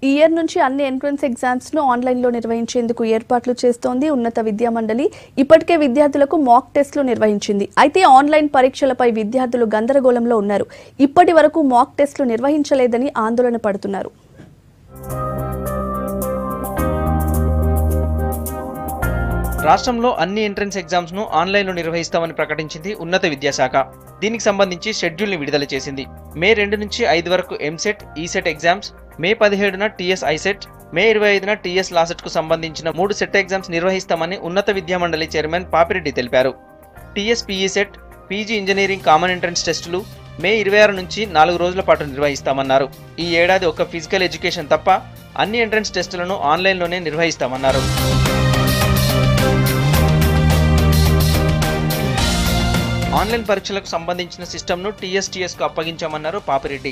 ఈ ఇయర్ నుంచి అన్ని ఎంట్రన్స్ ఎగ్జామ్స్ ను ఆన్లైన్ లో నిర్వహించేందుకు ఏర్పాట్లు చేస్తోంది ఉన్నత విద్యా మండలి. ఇప్పటికే విద్యార్థులకు మాక్ టెస్టులు నిర్వహించింది. అయితే ఆన్లైన్ పరీక్షలపై విద్యార్థులు గందరగోళంలో ఉన్నారు. ఇప్పటి వరకు మాక్ టెస్టులు నిర్వహించలేదని ఆందోళన పడుతున్నారు. రాష్ట్రంలో అన్ని ఎంట్రన్స్ ఎగ్జామ్స్ ను ఆన్లైన్ లో నిర్వహిస్తామని ప్రకటించింది ఉన్నత విద్యాశాఖ. దీనికి సంబంధించి షెడ్యూల్ ని విడుదల చేసింది. మే 2 నుంచి 5 వరకు ఎంసెట్, ఈసెట్ ఎగ్జామ్స్, మే 17న టీఎస్ ఐసెట్, మే 25న టీఎస్ లాసెట్ కు సంబంధించిన 3 సెట్ ఎగ్జామ్స్ నిర్వహిస్తామని ఉన్నత విద్యా మండలి చైర్మన్ పాపిరెడ్డి తెలిపారు. TS PE set, PG engineering common entrance టెస్టులు మే 26 నుంచి 4 రోజుల పాటు నిర్వహిస్తామన్నారు. ఈ ఏడాది ఒక ఫిజికల్ ఎడ్యుకేషన్ తప్ప అన్ని ఎంట్రన్స్ టెస్టులను ఆన్లైన్లోనే నిర్వహిస్తామన్నారు. ఆన్లైన్ పరీక్షలకు సంబంధించిన సిస్టమ్ను టీఎస్టీఎస్కు అప్పగించామన్నారు పాపిరెడ్డి.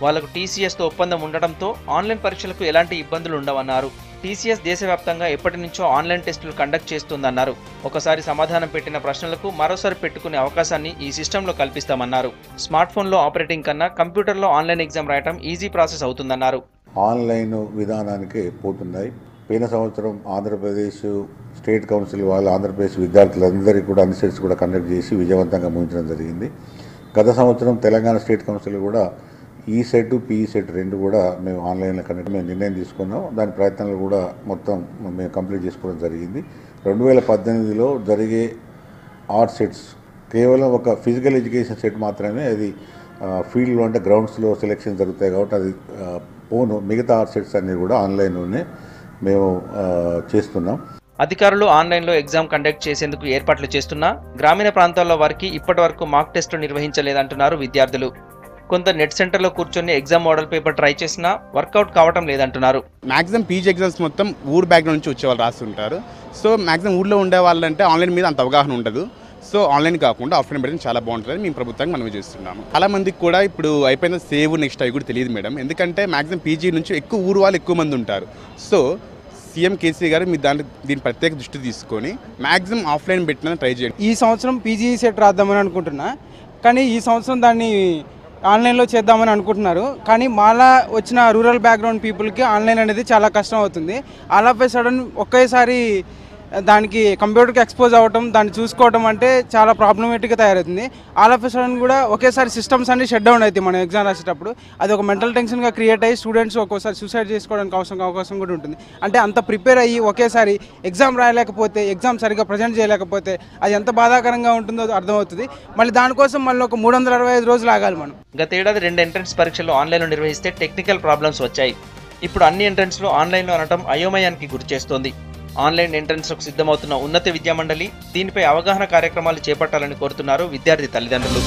వాళ్లకు టీసీఎస్తో ఒప్పందం ఉండడంతో ఆన్లైన్ పరీక్షలకు ఎలాంటి ఇబ్బందులు ఉండవన్నారు. టీసీఎస్ దేశవ్యాప్తంగా ఎప్పటి నుంచో ఆన్లైన్ టెస్టులు కండక్ట్ చేస్తుందన్నారు. ఒకసారి సమాధానం పెట్టిన ప్రశ్నలకు మరోసారి పెట్టుకునే అవకాశాన్ని ఈ సిస్టంలో కల్పిస్తామన్నారు. స్మార్ట్ ఫోన్లో ఆపరేటింగ్ కన్నా కంప్యూటర్లో ఆన్లైన్ ఎగ్జామ్ రాయటం ఈజీ ప్రాసెస్ అవుతుందన్నారు. ఆన్లైన్ విధానానికి పోతున్నాయి. పోయిన సంవత్సరం ఆంధ్రప్రదేశ్ స్టేట్ కౌన్సిల్ వాళ్ళు ఆంధ్రప్రదేశ్ విద్యార్థులందరికీ కూడా అన్ని సెట్స్ కూడా కండక్ట్ చేసి విజయవంతంగా ముగించడం జరిగింది. గత సంవత్సరం తెలంగాణ స్టేట్ కౌన్సిల్ కూడా ఈ సెట్, పీఈ సెట్ 2 కూడా మేము ఆన్లైన్లో కండక్ట్ మేము నిర్ణయం తీసుకున్నాం. దాని ప్రయత్నాలు కూడా మొత్తం మేము కంప్లీట్ చేసుకోవడం జరిగింది. 2018లో జరిగే ఆర్ట్ సెట్స్ కేవలం ఒక ఫిజికల్ ఎడ్యుకేషన్ సెట్ మాత్రమే. అది ఫీల్డ్లో అంటే గ్రౌండ్స్లో సెలెక్షన్ జరుగుతాయి కాబట్టి అది పోను. మిగతా ఆర్ట్ సెట్స్ అన్నీ కూడా ఆన్లైన్లోనే మేము చేస్తున్నాం. అధికారులు ఆన్లైన్లో ఎగ్జామ్ కండక్ట్ చేసేందుకు ఏర్పాట్లు చేస్తున్నా గ్రామీణ ప్రాంతాల్లో వారికి ఇప్పటి వరకు మాక్ టెస్టులు నిర్వహించలేదంటున్నారు విద్యార్థులు. కొంత నెట్ సెంటర్లో కూర్చొని ఎగ్జామ్ మోడల్ పేపర్ ట్రై చేసినా వర్కౌట్ కావటం లేదంటున్నారు. మ్యాక్సిమం పీజీ ఎగ్జామ్స్ మొత్తం ఊరు బ్యాక్గ్రౌండ్ నుంచి వచ్చేవాళ్ళు రాస్తుంటారు. సో మ్యాక్సిమం ఊళ్ళో ఉండే వాళ్ళంటే ఆన్లైన్ మీద అంత అవగాహన ఉండదు. సో ఆన్లైన్ కాకుండా ఆఫ్లైన్ పెడితే చాలా బాగుంటుందని మేము ప్రభుత్వానికి మనం చేస్తున్నాము. చాలా మందికి కూడా ఇప్పుడు అయిపోయిన సేవ్ నెక్స్ట్ అవి కూడా తెలియదు మేడం. ఎందుకంటే మ్యాక్సిమం పీజీ నుంచి ఎక్కువ ఊరు వాళ్ళు ఎక్కువ మంది ఉంటారు. సో సీఎం కేసీఆర్ గారు మీరు దీని ప్రత్యేక దృష్టి తీసుకొని మ్యాక్సిమం ఆఫ్లైన్ పెట్టిన ట్రై చేయండి. ఈ సంవత్సరం పీజీ సెట్ రాద్దామని అనుకుంటున్నా, కానీ ఈ సంవత్సరం దాన్ని ఆన్లైన్లో చేద్దామని అనుకుంటున్నారు. కానీ మాలా వచ్చిన రూరల్ బ్యాక్గ్రౌండ్ పీపుల్కి ఆన్లైన్ అనేది చాలా కష్టం అవుతుంది. ఆల్ ఆఫ్ ఏ సడన్ ఒకేసారి దానికి కంప్యూటర్కి ఎక్స్పోజ్ అవ్వటం, దాన్ని చూసుకోవడం అంటే చాలా ప్రాబ్లమేటిక్గా తయారవుతుంది. ఆల్ ఆఫ్ ఏ సడన్ కూడా ఒకేసారి సిస్టమ్స్ అన్ని షట్ డౌన్ అవుతాయి మనం ఎగ్జామ్ రాసేటప్పుడు. అది ఒక మెంటల్ టెన్షన్గా క్రియేట్ అయ్యి స్టూడెంట్స్ ఒక్కోసారి సూసైడ్ చేసుకోవడానికి అవకాశం కూడా ఉంటుంది. అంటే అంత ప్రిపేర్ అయ్యి ఒకేసారి ఎగ్జామ్ రాయలేకపోతే, ఎగ్జామ్ సరిగ్గా ప్రజెంట్ చేయలేకపోతే అది ఎంత బాధాకరంగా ఉంటుందో అర్థమవుతుంది. మళ్ళీ దానికోసం మళ్ళీ ఒక 365 రోజులు ఆగాలి మనం. గతేడాది 2 ఎంట్రన్స్ పరీక్షలు ఆన్లైన్లో నిర్వహిస్తే టెక్నికల్ ప్రాబ్లమ్స్ వచ్చాయి. ఇప్పుడు అన్ని ఎంట్రన్స్లో ఆన్లైన్లో అనటం అయోమయానికి గురిచేస్తోంది. ఆన్లైన్ ఎంట్రన్స్లకు సిద్ధమవుతున్న ఉన్నత విద్యా మండలి దీనిపై అవగాహన కార్యక్రమాలు చేపట్టాలని కోరుతున్నారు విద్యార్థి తల్లిదండ్రులు.